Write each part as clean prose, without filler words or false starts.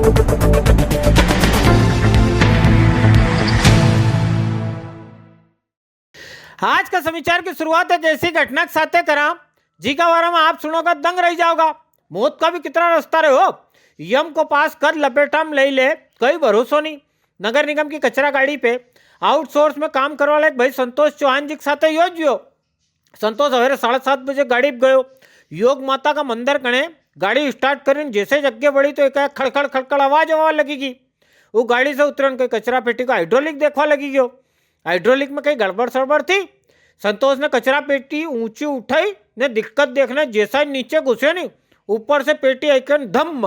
आज का समाचार की शुरुआत एक ऐसी घटना के साथ करा जी का बारे में आप सुनोगे दंग रह जाओगा। मौत का भी कितना रास्ता रहे हो, यम को पास कर लपेटा में ले कोई भरोसा नहीं। नगर निगम की कचरा गाड़ी पे आउटसोर्स में काम करने वाले भाई संतोष चौहान जी के साथ योजियो। संतोष सवेरे 7:30 बजे गाड़ी पे गयो, योग माता का मंदिर कणे गाड़ी स्टार्ट करीने जैसे जगह बढ़ी तो एक खड़खड़ खड़खड़ आवाज लगेगी। वो गाड़ी से उतरन कोई कचरा पेटी को हाइड्रोलिक देखवा लगी गयो। हाइड्रोलिक में कई गड़बड़ सड़बड़ थी। संतोष ने कचरा पेटी ऊंची उठाई ने दिक्कत देखने जैसा ही नीचे घुसे नहीं, ऊपर से पेटी आइकन धम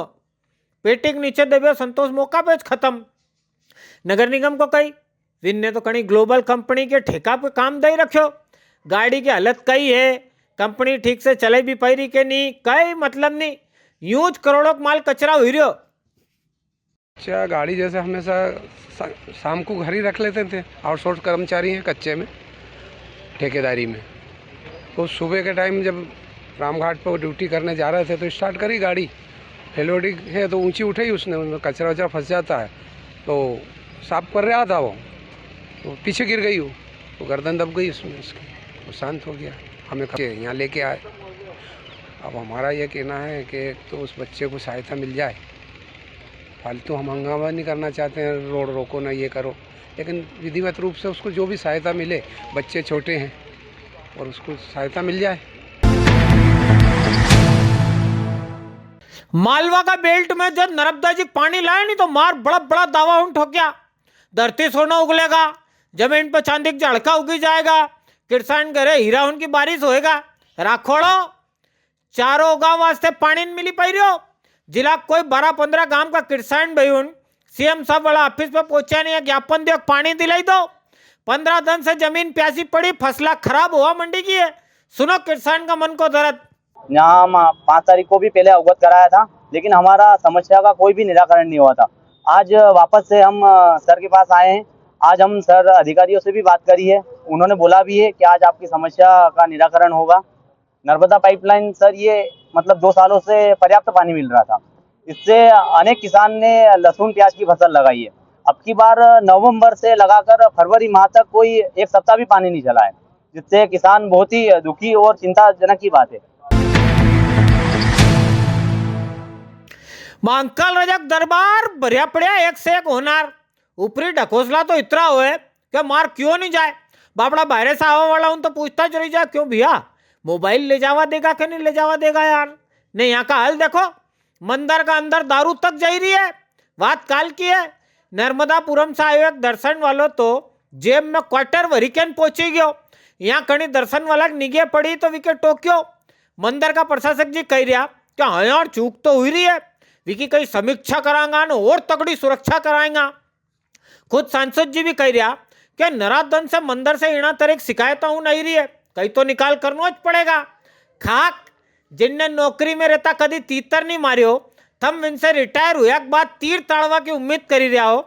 पेटी के नीचे दबे। संतोष मौका पे खत्म। नगर निगम को कही विन ने तो कहीं ग्लोबल कंपनी के ठेका पे काम दे रखो। गाड़ी की हालत कई है, कंपनी ठीक से चले भी पाई रही के नहीं, कई मतलब नहीं, यूं करोड़ों माल कचरा हुई रहो। अच्छा, गाड़ी जैसे हमेशा शाम को घर ही रख लेते थे। आउटसोर्स कर्मचारी हैं कच्चे में, ठेकेदारी में। तो सुबह के टाइम जब रामघाट पर ड्यूटी करने जा रहे थे तो स्टार्ट करी गाड़ी, फेलोडी है तो ऊंची उठाई उसने, उनमें कचरा वचरा फंस जाता है तो साफ कर रहा था वो, तो पीछे गिर गई वो, तो गर्दन दब गई उसमें उसकी, वो शांत हो गया। हमें यहाँ लेके आए। अब हमारा ये कहना है कि तो उस बच्चे को सहायता मिल जाए। फालतू हम हंगामा नहीं करना चाहते हैं, रोड रोको ना ये करो, लेकिन विधिवत रूप से उसको जो भी सहायता मिले, बच्चे छोटे हैं और उसको सहायता मिल जाए। मालवा का बेल्ट में जब नर्मदा जी पानी लाए नहीं तो मार बड़ा बड़ा दावा उन ठोकिया। धरती सोना उगलेगा, जमीन पर चांदी का झड़का उगी जाएगा, किसान घरे हीरा उनकी बारिश होएगा। राखोड़ो चारों गांव वास्ते पानी नहीं मिली पाई रहो। जिला कोई 12-15 गांव का किसान भाई उन सीएम साहब वाला ऑफिस पे पहुंचा नहीं है, ज्ञापन दियो पानी दिलाई दो। 15 दिन से जमीन प्यासी पड़ी, फसला खराब हुआ मंडी की है। सुनो किसान का मन को दर्द। यहाँ हम 5 तारीख को भी पहले अवगत कराया था, लेकिन हमारा समस्या का कोई भी निराकरण नहीं हुआ था। आज वापस से हम सर के पास आए हैं। आज हम सर अधिकारियों से भी बात करी है, उन्होंने बोला भी है कि आज आपकी समस्या का निराकरण होगा। नर्मदा पाइपलाइन सर, ये मतलब 2 सालों से पर्याप्त पानी मिल रहा था, इससे अनेक किसान ने लहसुन प्याज की फसल लगाई है। अब की बार नवंबर से लगाकर फरवरी माह तक कोई 1 सप्ताह भी पानी नहीं चला है, जिससे किसान बहुत ही दुखी और चिंताजनक की बात है। महाकाल रजक दरबार भरिया पड़िया एक से एक होनार। ऊपरी ढकोसला तो इतना होए कि मार क्यों नहीं जाए। बाबड़ा बाहर से आवा वाला उन तो पूछता चली जाए क्यों भैया मोबाइल ले जावा देगा कि नहीं ले जावा देगा यार। नहीं, यहाँ का हाल देखो, मंदिर का अंदर दारू तक जा रही है। बात काल की है। नर्मदापुरम से आयो एक दर्शन वालों तो जेब में क्वार्टर वरिकेन पहुंची गयो। यहाँ कहीं दर्शन वाला निगे पड़ी तो विकेट टोक्यो। मंदिर का प्रशासक जी कह रहा कि हाँ यार चूक तो हुई रही है, विकी कई समीक्षा करांगा न और तगड़ी सुरक्षा कराएंगा। खुद सांसद जी भी कह रहा कि नराधन से मंदिर से इना तरह शिकायत नहीं रही है, कहीं तो निकाल करना पड़ेगा। खाक जिनने नौकरी में रहता कभी तीतर नहीं मारियो, थम इनसे रिटायर हुआ के बाद तीर ताड़वा की उम्मीद करी रहा हो,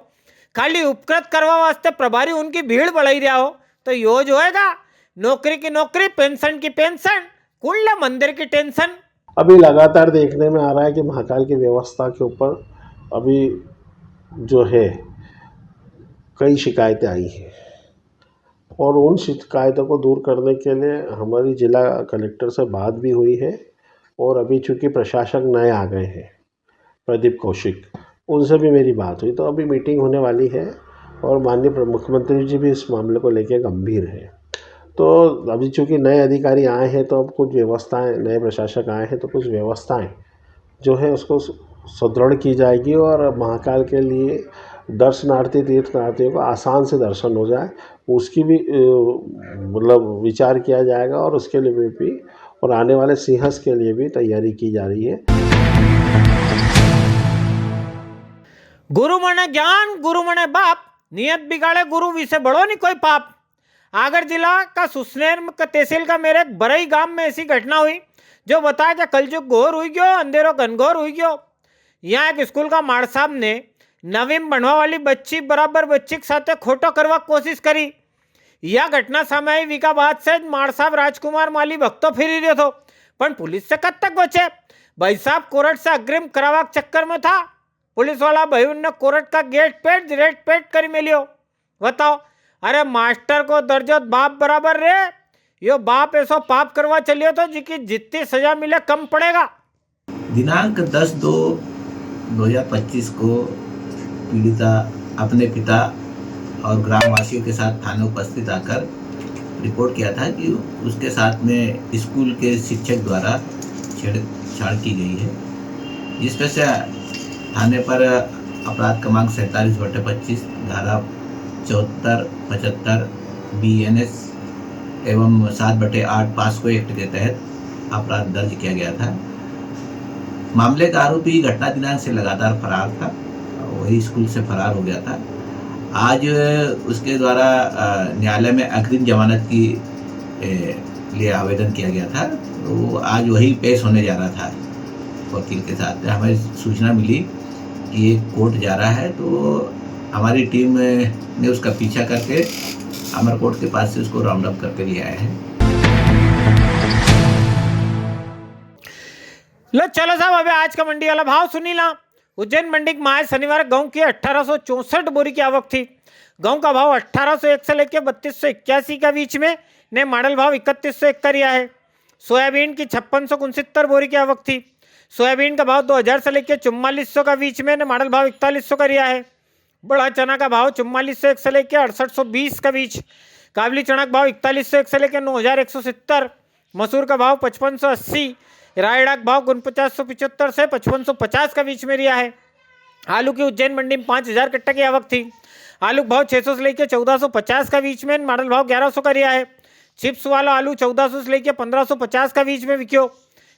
खाली उपकृत करवा वास्ते प्रभारी उनकी भीड़ बढ़ाई रहा हो, तो यो जो होएगा नौकरी की नौकरी, पेंशन की पेंशन, कुल मंदिर की टेंशन। अभी लगातार देखने में आ रहा है कि महाकाल की व्यवस्था के ऊपर अभी जो है कई शिकायतें आई हैं और उन शिकायतों को दूर करने के लिए हमारी जिला कलेक्टर से बात भी हुई है। और अभी चूँकि प्रशासक नए आ गए हैं, प्रदीप कौशिक, उनसे भी मेरी बात हुई, तो अभी मीटिंग होने वाली है और माननीय मुख्यमंत्री जी भी इस मामले को लेकर गंभीर हैं। तो अभी चूँकि नए अधिकारी आए हैं तो अब कुछ व्यवस्थाएं, नए प्रशासक आए हैं तो कुछ व्यवस्थाएं जो है उसको सुदृढ़ की जाएगी और महाकाल के लिए दर्शनार्थी तीर्थयात्रियों को आसान से दर्शन हो जाए, उसकी भी मतलब विचार किया जाएगा और उसके लिए भी और आने वाले सिंहस्थ के लिए भी तैयारी की जा रही है। गुरु मने ज्ञान, गुरु मने बाप, नियत बिगाड़े गुरु विसे बड़ो नहीं कोई पाप। आगर जिला का सुसनेर तहसील का मेरे बरई गांव में ऐसी घटना हुई जो बताया कि कलयुग घोर हुई गयो, अंधेरो घनघोर हुई गयो। यहाँ एक स्कूल का माड़ साहब ने नवीन बनवा वाली बच्ची बराबर बच्ची के साथ खोटो करवा कोशिश करी। यह घटना सामने आई विका बाद से माड़ साहब राजकुमार माली भक्तो फिरी रहे थो, पण पुलिस से कद तक बचे। भाई साहब कोर्ट से अग्रिम करावा चक्कर में था, पुलिस वाला भाई ने कोर्ट का गेट पेट रेट पेट कर मिलियो। बताओ, अरे मास्टर को दर्जो बाप बराबर रे, यो बाप ऐसो पाप करवा चलियो तो जिकी जितनी सजा मिले कम पड़ेगा। दिनांक 10/2/2025 को पीड़िता अपने पिता और ग्रामवासियों के साथ थाने उपस्थित आकर रिपोर्ट किया था कि उसके साथ में स्कूल के शिक्षक द्वारा छेड़छाड़ की गई है, जिसमें से थाने पर अपराध क्रमांक 47/25 धारा 74, 75 BNS एवं 7/8 पास्को एक्ट के तहत अपराध दर्ज किया गया था। मामले का आरोपी घटना दिनांक से लगातार फरार था, वही स्कूल से फरार हो गया था। आज उसके द्वारा न्यायालय में अग्रिम जमानत की लिए आवेदन किया गया था, तो आज वही पेश होने जा रहा था वकील के साथ। हमें सूचना मिली कि ये कोर्ट जा रहा है, तो हमारी टीम ने उसका पीछा करके अमरकोट के पास से उसको राउंड अप करके ले आए हैं। लो चलो साहब, अबे आज का मंडी वाला भाव सुनी ला। उज्जैन मंडी में आज शनिवार गेहूं की 1864 बोरी की आवक थी। गेहूं का भाव 1801 से लेकर 3281 के बीच में ने मॉडल भाव 3101 का रिया है। सोयाबीन की 5669 बोरी की आवक थी। सोयाबीन का भाव 2000 से लेकर 4400 का बीच में ने मॉडल भाव 4100 का रिया है। बड़ा चना का भाव 4401 से लेकर 6820 का बीच। काबली चना का भाव 4101 से लेकर 9170। मसूर का भाव 5580। रायडा का भाव 4975 से 5550 का बीच में रिया है। आलू की उज्जैन मंडी में 5000 कट्टा की आवक थी। आलू का भाव 600 से लेकर 1450 का बीच में, मॉडल भाव 1100 का रिया है। चिप्स वाला आलू 1400 से लेकर 1550 का बीच में बिक्यो।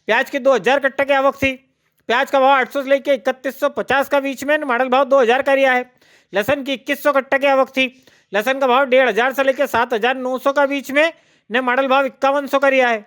प्याज की 2000 कट्टा की आवक थी। प्याज का भाव 800 से लेकर 3150 का बीच में, मॉडल भाव 2000 का रिया है। लहसन की 2100 कट्टा की आवक थी। लहसन का भाव 1500 से लेकर 7900 का बीच में, ने मॉडल भाव 5100 का रिया है।